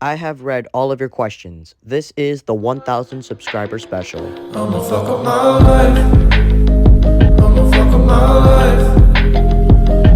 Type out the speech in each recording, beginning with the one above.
I have read all of your questions. This is the 1000 subscriber special. I'ma fuck up my life. I'ma fuck up my life.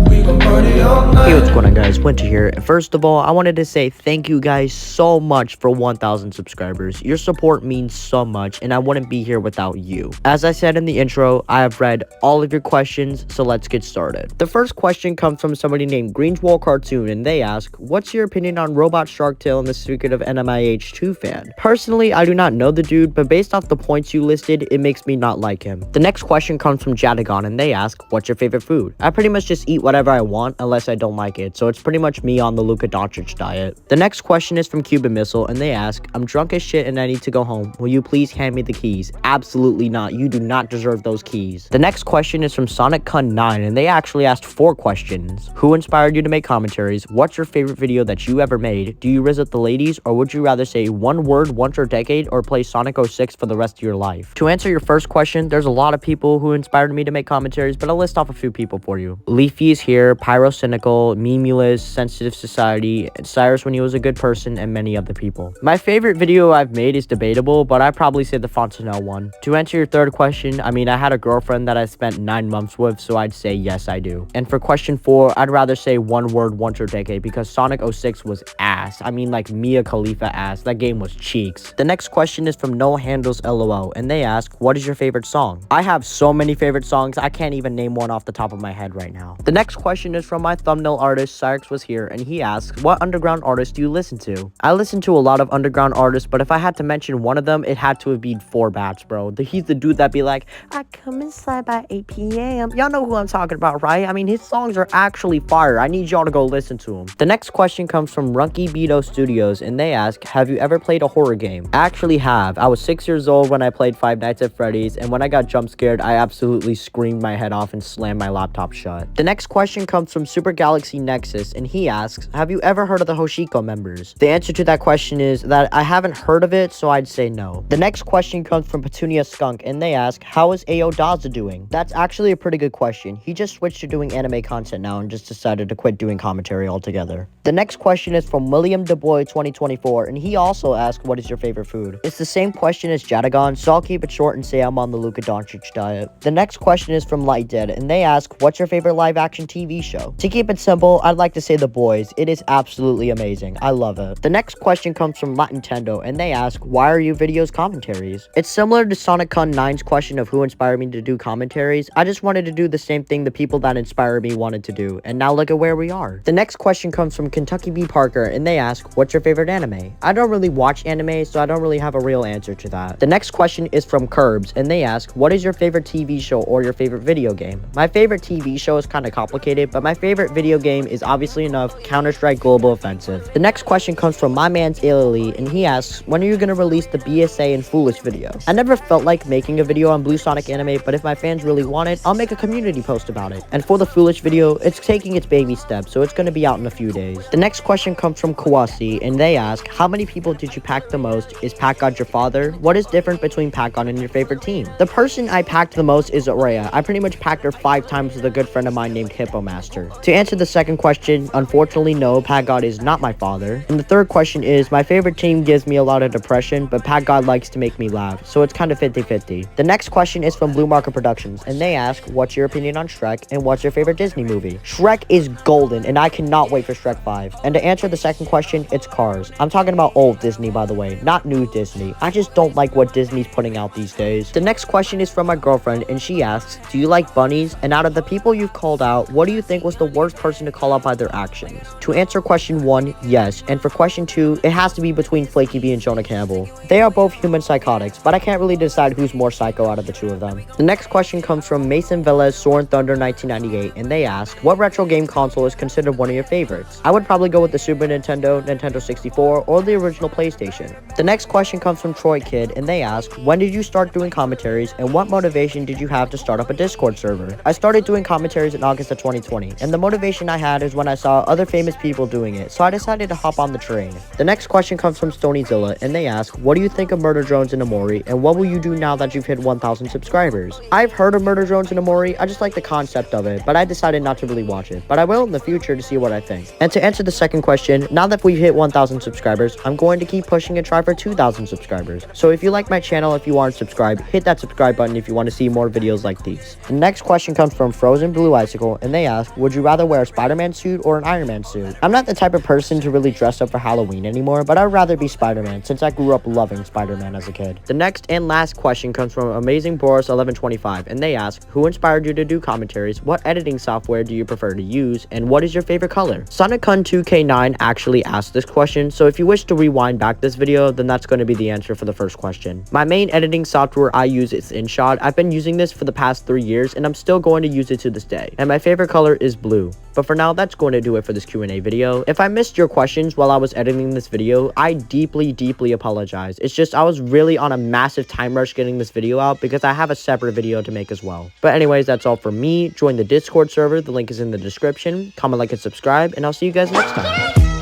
We gon' party all night. Hey, what's going on, guys? Winter here. And first of all, I wanted to say thank you guys so much for 1000 subscribers. Your support means so much, and I wouldn't be here without you. As I said in the intro, I have read all of your questions, so let's get started. The first question comes from somebody named Greenswall Cartoon, and they ask, what's your opinion on Robot Sharktail and the Secret of NMIH 2 fan? Personally, I do not know the dude, but based off the points you listed, it makes me not like him. The next question comes from Jadagon, and they ask, what's your favorite food? I pretty much just eat whatever I want, unless I don't like it, so it's pretty much me on the Luka Doncic diet. The next question is from Cuban Missile, and they ask, I'm drunk as shit and I need to go home. Will you please hand me the keys? Absolutely not. You do not deserve those keys. The next question is from Sonic Kun 9, and they actually asked 4 questions. Who inspired you to make commentaries? What's your favorite video that you ever made? Do you visit the ladies, or would you rather say one word once a decade or play Sonic 06 for the rest of your life? To answer your first question, there's a lot of people who inspired me to make commentaries, but I'll list off a few people for you. Leafy is here, Pyro Cynical, Memulous, Sensitive Society, Cyrus when he was a good person, and many other people. My favorite video I've made is debatable, but I'd probably say the Fontanelle one. To answer your third question, I mean, I had a girlfriend that I spent 9 months with, so I'd say yes, I do. And for question 4, I'd rather say one word once a decade because Sonic 06 was ass. I mean, like Mia Khalifa ass. That game was cheeks. The next question is from No Handles LOL, and they ask, what is your favorite song? I have so many favorite songs, I can't even name one off the top of my head right now. The next question is from my thumbnail artist, Cyrus was here, and he asks, what underground artists do you listen to? I listen to a lot of underground artists, but if I had to mention one of them, it had to have been 4 Bats, bro. He's the dude that be like, I come inside by 8 p.m. Y'all know who I'm talking about, right? I mean, his songs are actually fire. I need y'all to go listen to him. The next question comes from Runky Beto Studios, and they ask, have you ever played a horror game? I actually have. I was 6 years old when I played Five Nights at Freddy's, and when I got jump scared, I absolutely screamed my head off and slammed my laptop shut. The next question comes from Super Galaxy Nexus, and he asks, have you ever heard of the Hoshiko members? The answer to that question is that I haven't heard of it, so I'd say no. The next question comes from Petunia Skunk, and they ask, how is Ao Daza doing? That's actually a pretty good question. He just switched to doing anime content now and just decided to quit doing commentary altogether. The next question is from William DuBois 2024, and he also asked, what is your favorite food? It's the same question as Jadagon, so I'll keep it short and say I'm on the Luka Doncic diet. The next question is from Light Dead, and they ask, what's your favorite live action TV show? To keep it simple, I'd like to say The Boys. It is absolutely amazing. I love it. The next question comes from Nintendo, and they ask, why are you videos commentaries? It's similar to Sonic Kun 9's question of who inspired me to do commentaries. I just wanted to do the same thing the people that inspired me wanted to do, and now look at where we are. The next question comes from Kentucky B. Parker, and they ask, what's your favorite anime? I don't really watch anime, so I don't really have a real answer to that. The next question is from Curbs, and they ask, what is your favorite TV show or your favorite video game? My favorite TV show is kind of complicated, but my favorite video game is obviously enough Counter-Strike Global Offensive. The next question comes from my man's Illy, and he asks, when are you going to release the BSA and Foolish video? I never felt like making a video on Blue Sonic anime, but if my fans really want it, I'll make a community post about it. And for the Foolish video, it's taking its baby steps, so it's going to be out in a few days. The next question comes from Kawasi, and they ask, how many people did you pack the most? Is Pack God your father? What is different between Pack God and your favorite team? The person I packed the most is Aurea. I pretty much packed her 5 times with a good friend of mine named Hippo Master. To answer the second question, unfortunately no, Pack God is not my father. And the third question is, my favorite team gives me a lot of depression, but Pack God likes to make me laugh, so it's kind of 50-50. The next question is from Blue Market Productions, and they ask, what's your opinion on Shrek, and what's your favorite Disney movie? Shrek is golden, and I cannot wait for Shrek 5. And to answer the second question, it's Cars. I'm talking about old Disney, by the way, not new Disney. I just don't like what Disney's putting out these days. The next question is from my girlfriend, and she asks, do you like bunnies? And out of the people you've called out, what do you think was the worst person to call out by their actions? To answer question 1, yes. And for question 2, it has to be between Flaky B and Jonah Campbell. They are both human psychotics, but I can't really decide who's more psycho out of the two of them. The next question comes from Mason Velez Soarin' Thunder 1998, and they ask, what retro game console is considered one of your favorites? I would probably go with the Super Nintendo, Nintendo 64, or the original PlayStation. The next question comes from Troy Kid, and they ask, when did you start doing commentaries, and what motivation did you have to start up a Discord server? I started doing commentaries in August of 2020. me. And the motivation I had is when I saw other famous people doing it, so I decided to hop on the train. The next question comes from Stonyzilla, and they ask, what do you think of murder drones in Mori, and what will you do now that you've hit 1,000 subscribers? I've heard of murder drones in Mori, I just like the concept of it, but I decided not to really watch it, but I will in the future to see what I think. And to answer the second question, now that we've hit 1,000 subscribers, I'm going to keep pushing and try for 2,000 subscribers. So if you like my channel, if you aren't subscribed, hit that subscribe button if you want to see more videos like these. The next question comes from Frozen Blue Icicle, and they ask, would you rather wear a Spider-Man suit or an Iron Man suit? I'm not the type of person to really dress up for Halloween anymore, but I'd rather be Spider-Man since I grew up loving Spider-Man as a kid. The next and last question comes from Amazing Boris 1125, and they ask, who inspired you to do commentaries? What editing software do you prefer to use? And what is your favorite color? SonicCun2K9 actually asked this question, so if you wish to rewind back this video, then that's going to be the answer for the first question. My main editing software I use is InShot. I've been using this for the past 3 years, and I'm still going to use it to this day. And my favorite color is blue. But for now, that's going to do it for this Q&A video. If I missed your questions while I was editing this video, I deeply apologize. It's just I was really on a massive time rush getting this video out because I have a separate video to make as well. But anyways, that's all for me. Join the Discord server. The link is in the description. Comment, like, and subscribe, and I'll see you guys next time.